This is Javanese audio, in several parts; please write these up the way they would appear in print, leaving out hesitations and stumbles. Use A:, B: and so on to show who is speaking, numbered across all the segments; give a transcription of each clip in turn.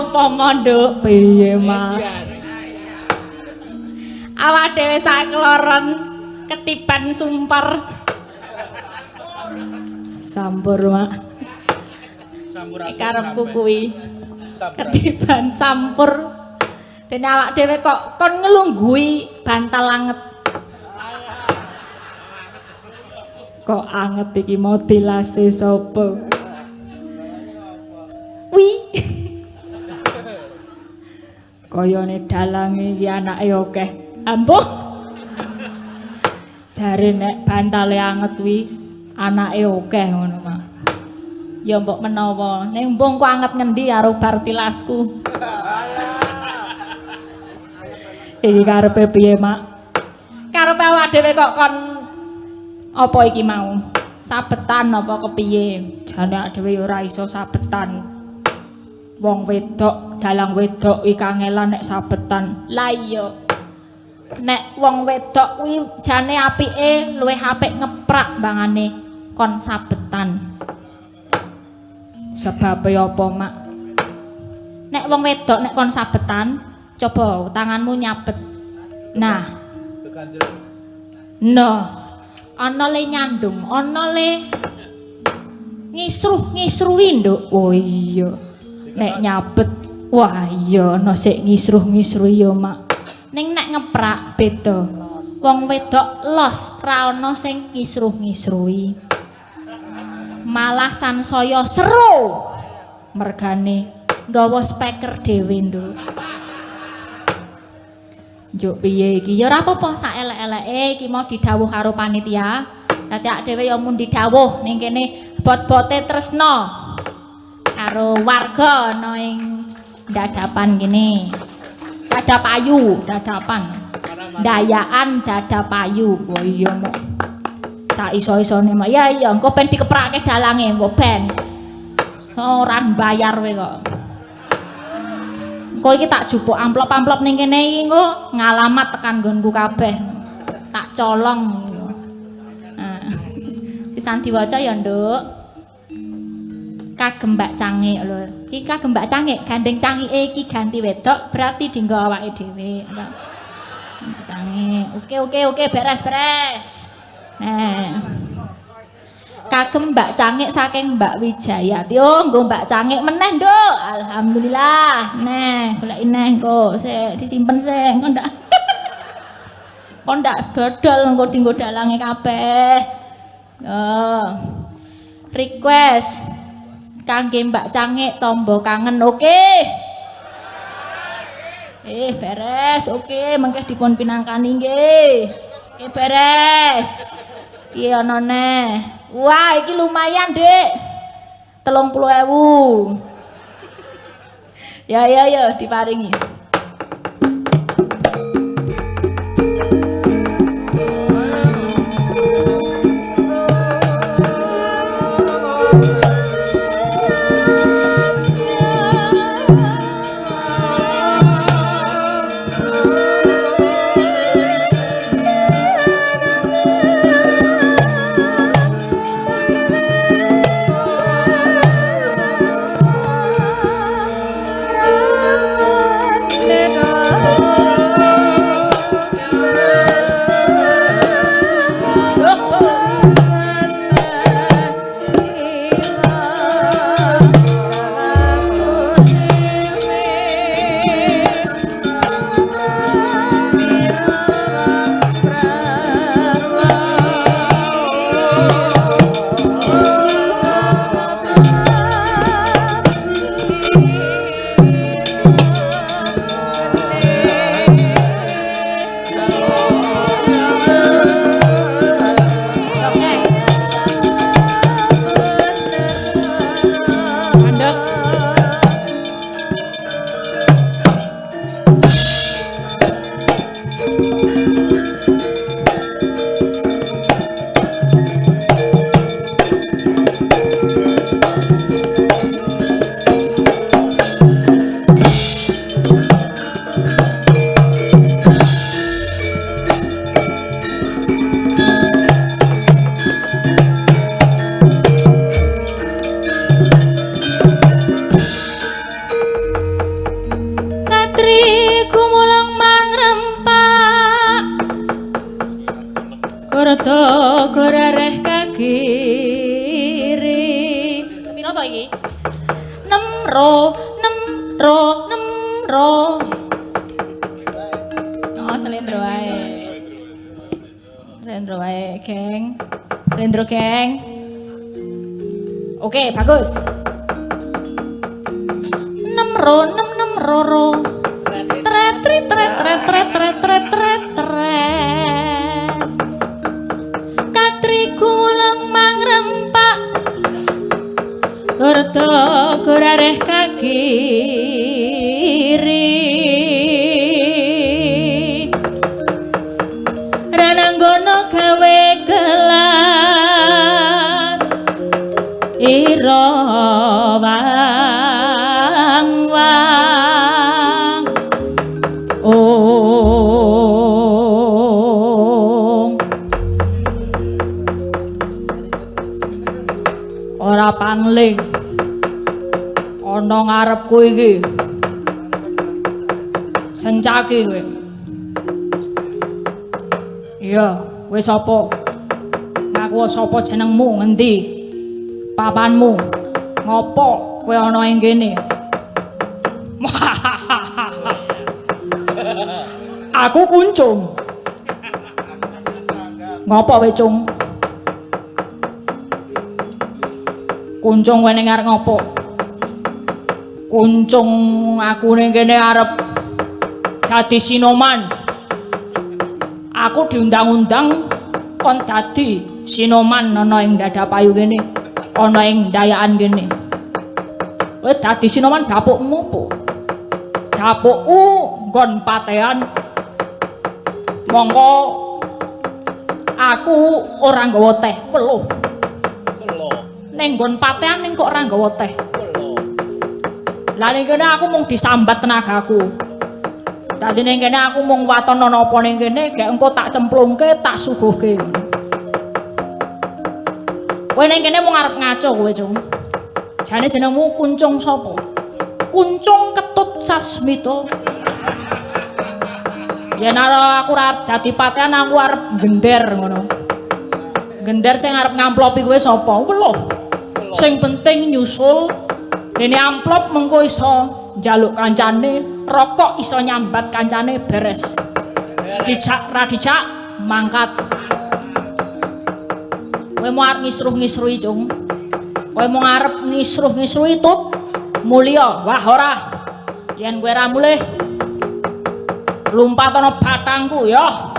A: upama nduk piye Mak awak dhewe sakloron ketiban sumpar sampur Mak karepku kuwi ketiban sampur dene awak dhewe kok kon ngelunggui bantal anget kok anget iki modilase sapa wi kayane dalange iki anake akeh ampuh jare nek bantale anget wi anake akeh ngono Mak ya mbok menawa ning mbung kok anget ngendi karo bar tilasku iki karepe piye Mak karepe awak dhewe kok kon apa iki mau sabetan apa kepiye jane awak dhewe ya ora iso sabetan wong wedok dalang wedok iki kangelan nek sabetan lah iya nek wong wedok kuwi jane apike luwih apik ngeprak bangane kon sabetan sebab apa Mak nek wong wedok nek kon sabetan coba tanganmu nyabet nah ana le nyandung ana le ngisruh-ngisruhi nduk oh iya nek nyabet wah iya ana sik ngisruh-ngisruhi ya Mak ning nek ngeprak beda wong wedok los ra ana sing ngisruh-ngisruhi malah sansaya seru mergane nggawa speaker dhewe nduk njuk piye iki ya ora apa-apa sak elek-eleke iki mau didhawuh karo panitia dadi ak dhewe ya mun didhawuh ning kene bot-bote tresno karo warga ana ing dadapan kene dadapayu dadapan ndayaan dadapayu oh iya mok sak iso-isone Mak ya iya engko ben dikeprake dalange mbok ben ora bayar kowe kok engko iki tak jupuk amplop-amplop ning kene iki engko ngalamat tekan nggonku kabeh tak colong nah pisan diwaca ya nduk kagem Mbak Cangik lho iki kagem Mbak Cangik gandeng cangike iki ganti wedok berarti dienggo awake dhewe Mbak Cangik oke beres nah kagem Mbak Cangik saking Mbak Wijayati oh nggo Mbak Cangik meneh nduk alhamdulillah nah goleki neh engko sik disimpen sik engko ndak dodol engko dienggo dalange kabeh request kangge Mbak Cangik tombo kangen oke beres oke mengke dipun pinangkani nggih oke beres piye ana neh wah iki lumayan Dik 30.000 ya diparingi Katri kumulang mangrempak Korto gorareh kakiri sepino to iki nemro oh selendro wae geng selendro geng oke bagus nemro tret Katri kulang mangrempak Korto gorareh kakiri Rananggono gawe kelar ira wang ora pangling ana ngarepku iki sencaki kowe iya kowe sapa ngaku sapa jenengmu ngendi papanmu ngopo kowe ana ing kene aku kuncung ngopo kowe cung kuncung kowe ning arep ngopo kuncung aku ning kene arep dadi sinoman aku diundang-undang kon dadi sinoman ana ing Dadapayu kene ana ing Dayakan kene kowe dadi sinoman dapukmu opo dapukku nggon patean mongko aku ora nggawa teh weluh ning nggon patean ning kok ora nggawa teh lah ning kene aku mung disambat tenagaku dadi ning kene aku mung waton ana apa ning kene gek engko tak cemplungke tak suguhke kowe ning kene mung arep ngaco kowe cung jane jenengmu Kuncung sapa Kuncung Ketut Sasmita yen aku arep dadi patean aku arep gender ngono gender sing arep ngamplopi kowe sapa weluh sing penting nyusul dene amplop mengko iso njaluk kancane rokok iso nyambat kancane beres dijak ra dijak mangkat kowe mau arep ngisruh-ngisruhi cung kowe mau arep ngisruh-ngisruhi tut mulya wah ora yen kowe ra mulih lumpat ana batangku ya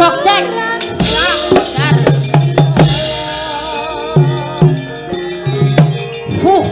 A: Dok cek. Ya, dar. Fuh.